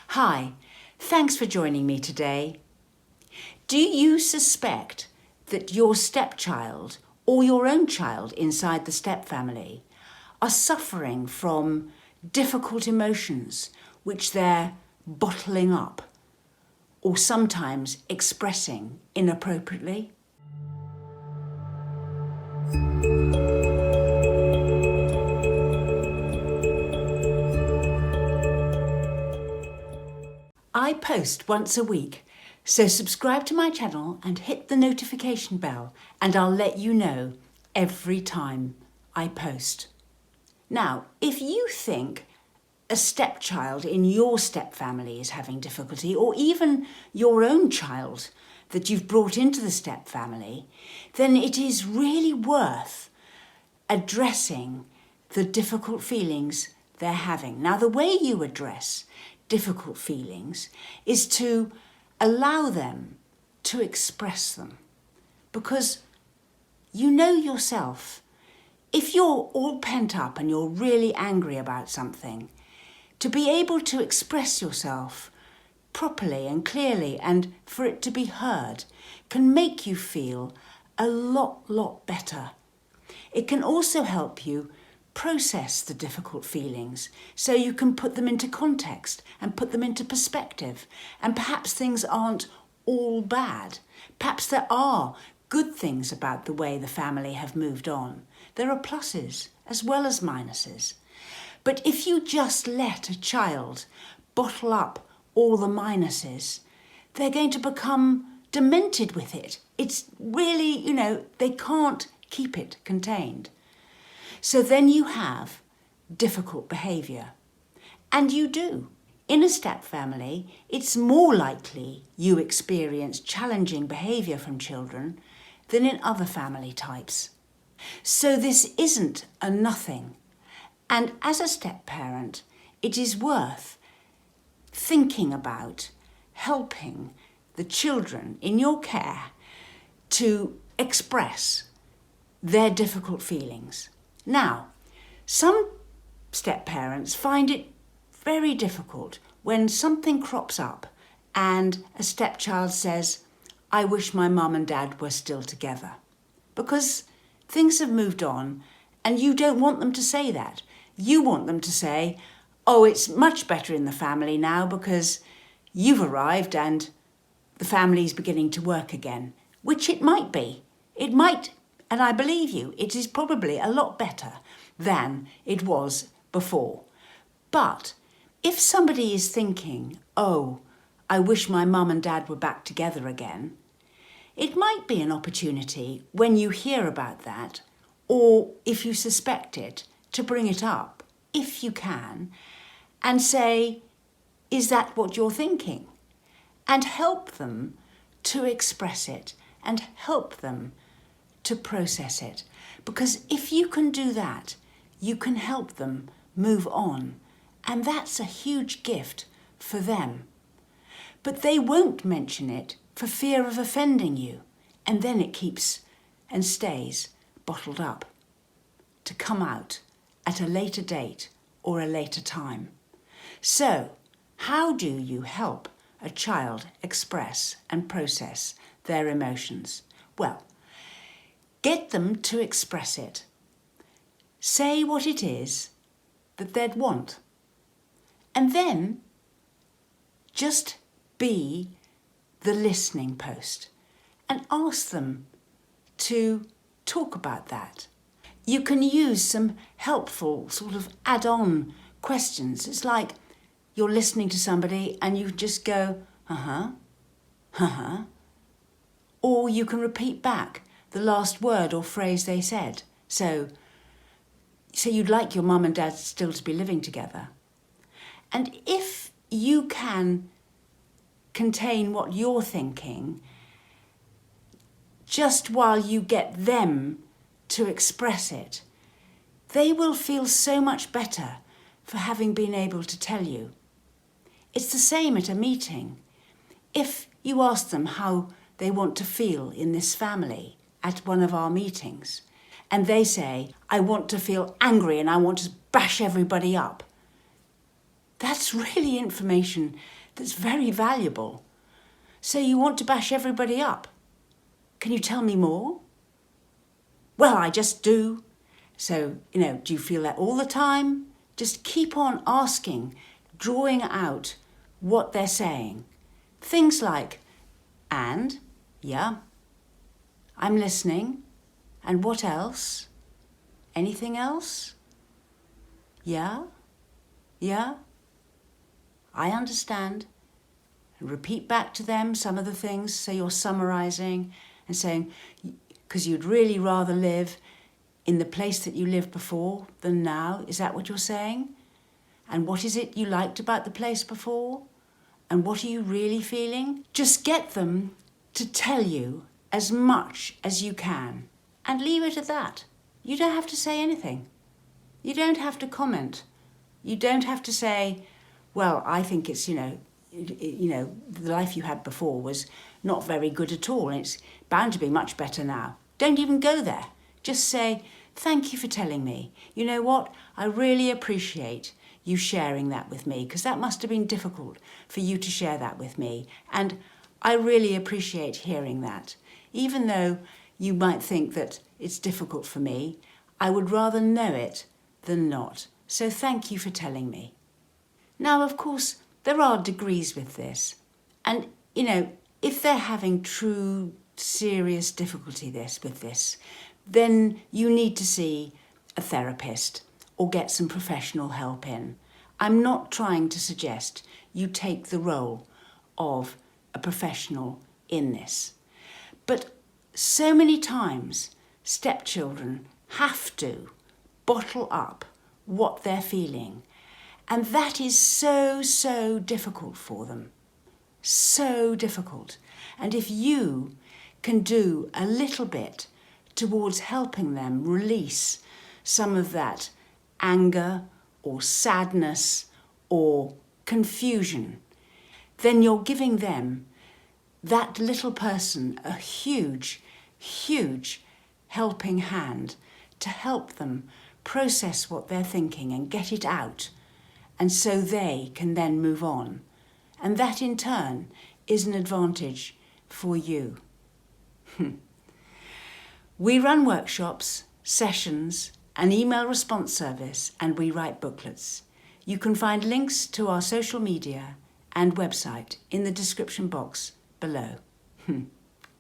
Hi, thanks for joining me today. Do you suspect that your stepchild or your own child inside the step family are suffering from difficult emotions which they're bottling up or sometimes expressing inappropriately? I post once a week, so subscribe to my channel and hit the notification bell and I'll let you know every time I post. Now, if you think a stepchild in your step family is having difficulty, or even your own child that you've brought into the step family, then it is really worth addressing the difficult feelings they're having. Now, the way you address difficult feelings is to allow them to express them. Because you know yourself, if you're all pent up and you're really angry about something, to be able to express yourself properly and clearly and for it to be heard can make you feel a lot better. It can also help you process the difficult feelings so you can put them into context and put them into perspective. And perhaps things aren't all bad. Perhaps there are good things about the way the family have moved on. There are pluses as well as minuses. But if you just let a child bottle up all the minuses, they're going to become demented with it. It's really, they can't keep it contained. So then you have difficult behaviour. And you do. In a step family, it's more likely you experience challenging behaviour from children than in other family types. So this isn't a nothing. And as a step parent, it is worth thinking about helping the children in your care to express their difficult feelings. Now, some step parents find it very difficult when something crops up and a stepchild says, "I wish my mum and dad were still together," because things have moved on and you don't want them to say that. You want them to say, "Oh, it's much better in the family now because you've arrived and the family's beginning to work again," which it might be. It might, and I believe you, it is probably a lot better than it was before. But if somebody is thinking, "Oh, I wish my mum and dad were back together again," it might be an opportunity when you hear about that, or if you suspect it, to bring it up, if you can, and say, "Is that what you're thinking?" And help them to express it and help them to process it. Because if you can do that, you can help them move on. And that's a huge gift for them. But they won't mention it for fear of offending you. And then it keeps and stays bottled up to come out at a later date or a later time. So, how do you help a child express and process their emotions? Well, get them to express it. Say what it is that they'd want. And then just be the listening post and ask them to talk about that. You can use some helpful sort of add-on questions. It's like you're listening to somebody and you just go, uh-huh, uh-huh. Or you can repeat back the last word or phrase they said. So you'd like your mum and dad still to be living together. And if you can contain what you're thinking, just while you get them to express it, they will feel so much better for having been able to tell you. It's the same at a meeting. If you ask them how they want to feel in this family at one of our meetings, and they say, "I want to feel angry and I want to bash everybody up," That's really information that's very valuable. So you want to bash everybody up. Can you tell me more? Well, I just do. So, do you feel that all the time? Just keep on asking, drawing out what they're saying. Things like, and, yeah, I'm listening, and what else? Anything else? Yeah, I understand. And repeat back to them some of the things, so you're summarising and saying, because you'd really rather live in the place that you lived before than now. Is that what you're saying? And what is it you liked about the place before? And what are you really feeling? Just get them to tell you as much as you can and leave it at that. You don't have to say anything. You don't have to comment. You don't have to say, well, I think it's, the life you had before was not very good at all and it's bound to be much better now. Don't even go there. Just say, thank you for telling me. You know what? I really appreciate you sharing that with me, because that must have been difficult for you to share that with me. And I really appreciate hearing that. Even though you might think that it's difficult for me, I would rather know it than not. So thank you for telling me. Now, of course, there are degrees with this. And, if they're having true, serious difficulty with this, then you need to see a therapist or get some professional help in. I'm not trying to suggest you take the role of a professional in this. But so many times, stepchildren have to bottle up what they're feeling. And that is so, so difficult for them. So difficult. And if you can do a little bit towards helping them release some of that anger or sadness or confusion, then you're giving them, that little person, a huge, huge helping hand to help them process what they're thinking and get it out. And so they can then move on. And that in turn is an advantage for you. We run workshops, sessions, an email response service, and we write booklets. You can find links to our social media and website in the description box below.